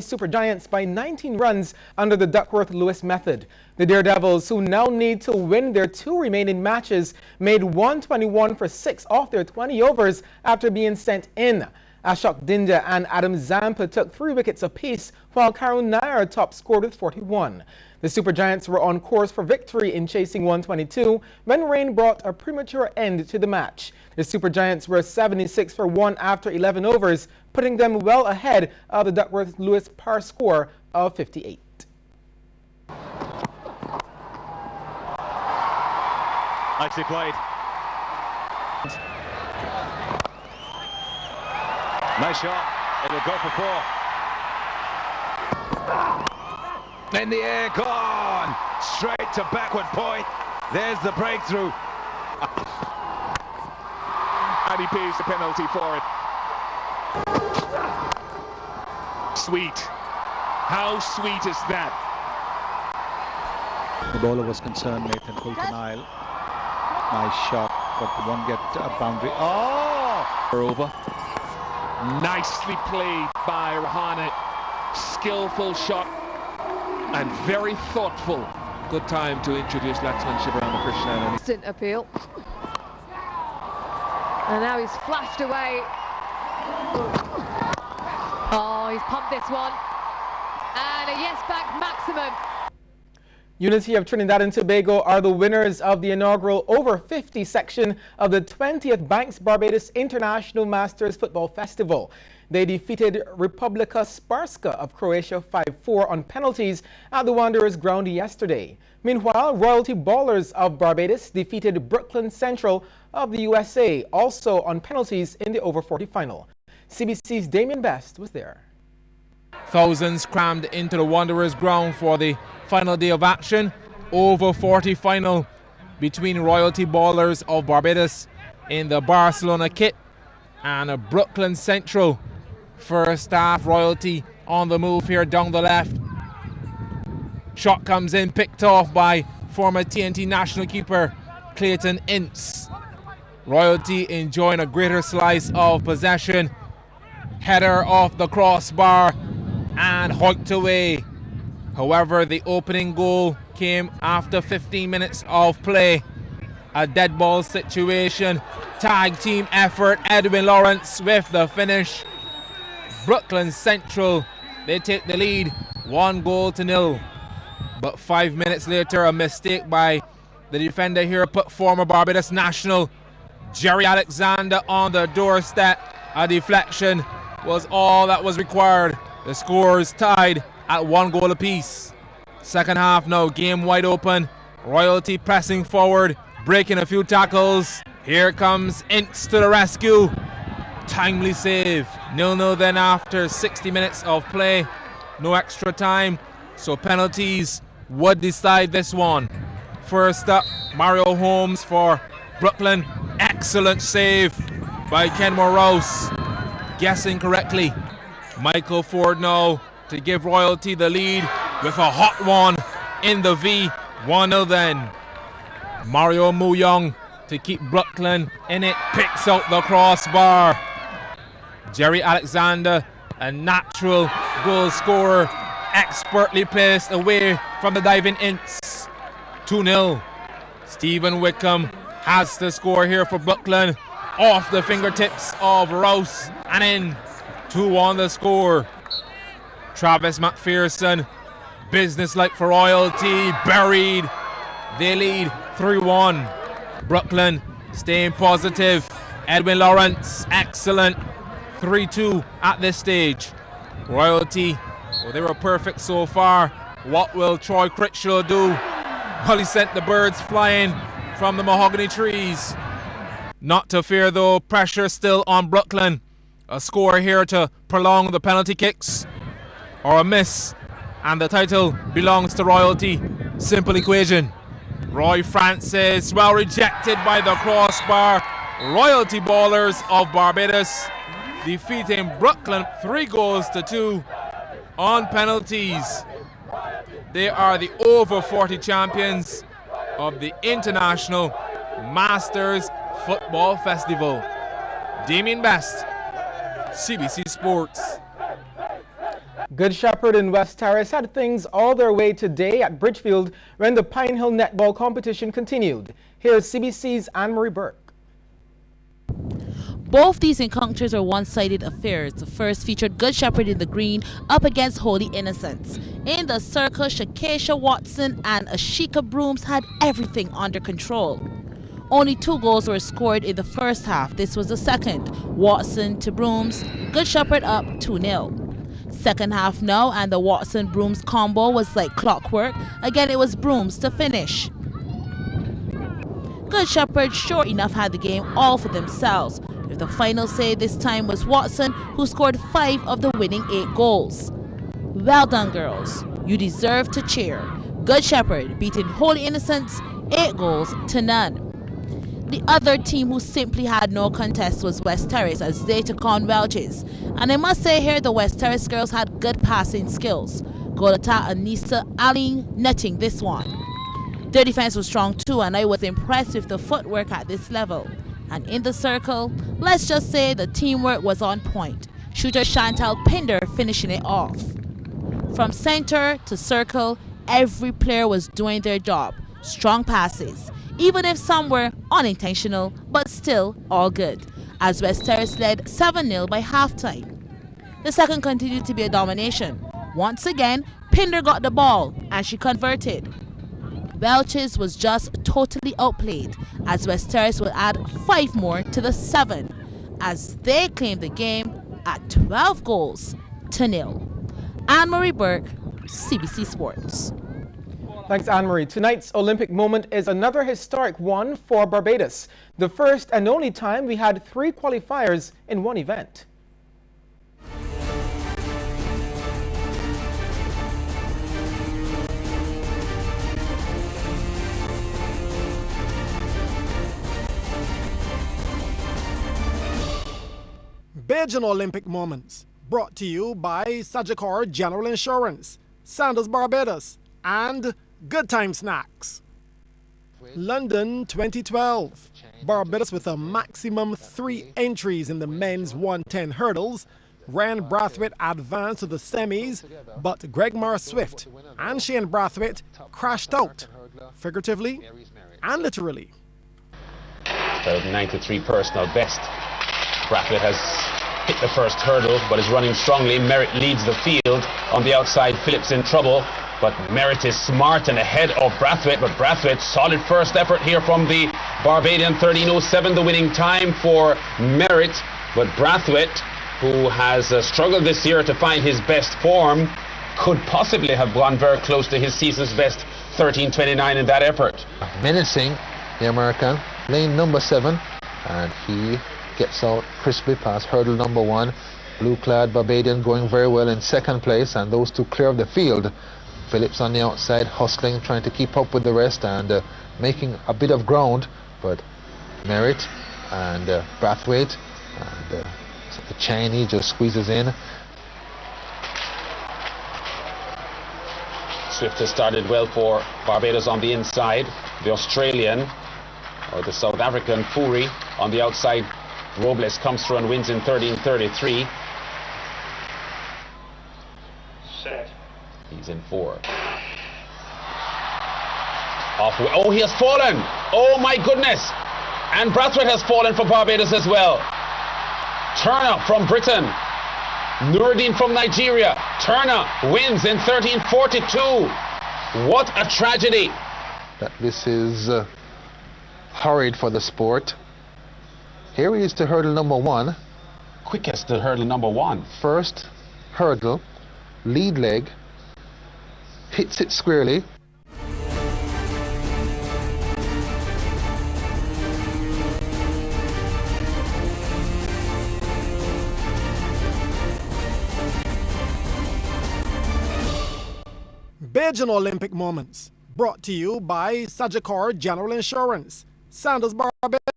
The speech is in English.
Super Giants by 19 runs under the Duckworth-Lewis method. The Daredevils, who now need to win their 2 remaining matches, made 121 for 6 off their 20 overs after being sent in. Ashok Dinda and Adam Zampa took 3 wickets apiece, while Karun Nair top scored with 41. The Super Giants were on course for victory in chasing 122 when rain brought a premature end to the match. The Super Giants were 76 for 1 after 11 overs, putting them well ahead of the Duckworth-Lewis par score of 58. Nicely played. Nice shot. It'll go for 4. In the air, gone. Straight to backward point. There's the breakthrough. And he pays the penalty for it. Sweet. How sweet is that? The bowler was concerned, Nathan Coulter-Nile. Nice shot, but the one get a boundary. Oh! Over. Nicely played by Rahane. Skillful shot and very thoughtful. Good time to introduce Laxman Shibarama-Krishnan. Instant appeal. And now he's flashed away. Oh, he's pumped this one. And a yes back maximum. Unity of Trinidad and Tobago are the winners of the inaugural over 50 section of the 20th Banks Barbados International Masters Football Festival. They defeated Republika Srpska of Croatia 5-4 on penalties at the Wanderers ground yesterday. Meanwhile, Royalty Ballers of Barbados defeated Brooklyn Central of the USA, also on penalties in the over 40 final. CBC's Damien Best was there. Thousands crammed into the Wanderers ground for the final day of action. Over 40 final between Royalty Ballers of Barbados in the Barcelona kit and a Brooklyn Central. First half, Royalty on the move here down the left. Shot comes in, picked off by former TNT national keeper Clayton Ince. Royalty enjoying a greater slice of possession. Header off the crossbar and hoiked away. However, the opening goal came after 15 minutes of play. A dead ball situation. Tag team effort. Edwin Lawrence with the finish. Brooklyn Central, they take the lead 1-0. But 5 minutes later, a mistake by the defender here put former Barbados national Jerry Alexander on the doorstep. A deflection was all that was required. The score is tied at 1 goal apiece. Second half now, game wide open. Royalty pressing forward, breaking a few tackles. Here comes Ince to the rescue. Timely save. 0-0 then after 60 minutes of play. No extra time, so penalties would decide this one. First up, Mario Holmes for Brooklyn. Excellent save by Kenmore Rouse. Guessing correctly. Michael Ford now to give Royalty the lead with a hot one in the V. 1-0 then. Mario Muyong to keep Brooklyn in it. Picks out the crossbar. Jerry Alexander, a natural goal scorer, expertly placed away from the diving Ince. 2-0. Stephen Wickham has the score here for Brooklyn. Off the fingertips of Rouse and in. 2 on the score. Travis McPherson, businesslike for Royalty, buried. They lead 3-1. Brooklyn staying positive. Edwin Lawrence, excellent. 3-2 at this stage. Royalty, well, they were perfect so far. What will Troy Critchlow do? Well, he sent the birds flying from the mahogany trees. Not to fear though, pressure still on Brooklyn. A score here to prolong the penalty kicks, or a miss, and the title belongs to Royalty. Simple equation. Roy Francis, well rejected by the crossbar. Royalty Ballers of Barbados defeating Brooklyn 3-2 on penalties. They are the over 40 champions of the International Masters Football Festival. Damien Best, CBC Sports. Good Shepherd and West Terrace had things all their way today at Bridgefield when the Pine Hill netball competition continued. Here's CBC's Anne-Marie Burke. Both these encounters are one-sided affairs. The first featured Good Shepherd in the green up against Holy Innocents. In the circle, Shakesha Watson and Ashika Brooms had everything under control. Only 2 goals were scored in the first half. This was the second. Watson to Brooms, Good Shepherd up 2-0. Second half now, and the Watson-Brooms combo was like clockwork. Again, it was Brooms to finish. Good Shepherd sure enough had the game all for themselves. With the final say this time was Watson, who scored 5 of the winning 8 goals. Well done, girls. You deserve to cheer. Good Shepherd beating Holy Innocents 8 goals to none. The other team who simply had no contest was West Terrace as they took on Welches. And I must say here the West Terrace girls had good passing skills. Golata Anissa Ali netting this one. Their defense was strong too, and I was impressed with the footwork at this level. And in the circle, let's just say the teamwork was on point. Shooter Chantal Pinder finishing it off. From center to circle, every player was doing their job. Strong passes, even if some were unintentional, but still all good, as West Terrace led 7-0 by halftime. The second continued to be a domination. Once again, Pinder got the ball, and she converted. Welches was just totally outplayed, as West Terrace will add 5 more to the 7, as they claimed the game at 12 goals to 0. Anne-Marie Burke, CBC Sports. Thanks, Anne-Marie. Tonight's Olympic moment is another historic one for Barbados. The first and only time we had 3 qualifiers in one event. Beijing Olympic Moments, brought to you by Sagicor General Insurance, Sandals Barbados, and Good Time Snacks. London 2012. Barbados with a maximum 3 entries in the men's 110 hurdles. Ryan Brathwaite advanced to the semis, but Gregmar Swift and Shane Brathwaite crashed out, figuratively and literally. 93 personal best. Brathwaite has hit the first hurdle, but is running strongly. Merritt leads the field. On the outside, Phillips in trouble, but Merritt is smart and ahead of Brathwaite. But Brathwaite, solid first effort here from the Barbadian. 13:07, the winning time for Merritt. But Brathwaite, who has struggled this year to find his best form, could possibly have gone very close to his season's best 13:29 in that effort. Menacing, the American, lane number 7, and he gets out crisply past hurdle number 1. Blue-clad Barbadian going very well in second place, and those 2 clear of the field. Phillips on the outside, hustling, trying to keep up with the rest and making a bit of ground, but Merritt and Brathwaite and the Chinese just squeezes in. Swift has started well for Barbados on the inside. The Australian, or the South African, Fourie on the outside. Robles comes through and wins in 13:33. Set. He's in 4. Off. Oh, he has fallen! Oh my goodness! And Brathwaite has fallen for Barbados as well. Turner from Britain. Nuruddin from Nigeria. Turner wins in 13:42. What a tragedy! That this is hurried for the sport. Here he is to hurdle number 1. Quickest to hurdle number 1. First hurdle, lead leg, hits it squarely. Beijing Olympic Moments, brought to you by Sagicor General Insurance, Sandals Barbados.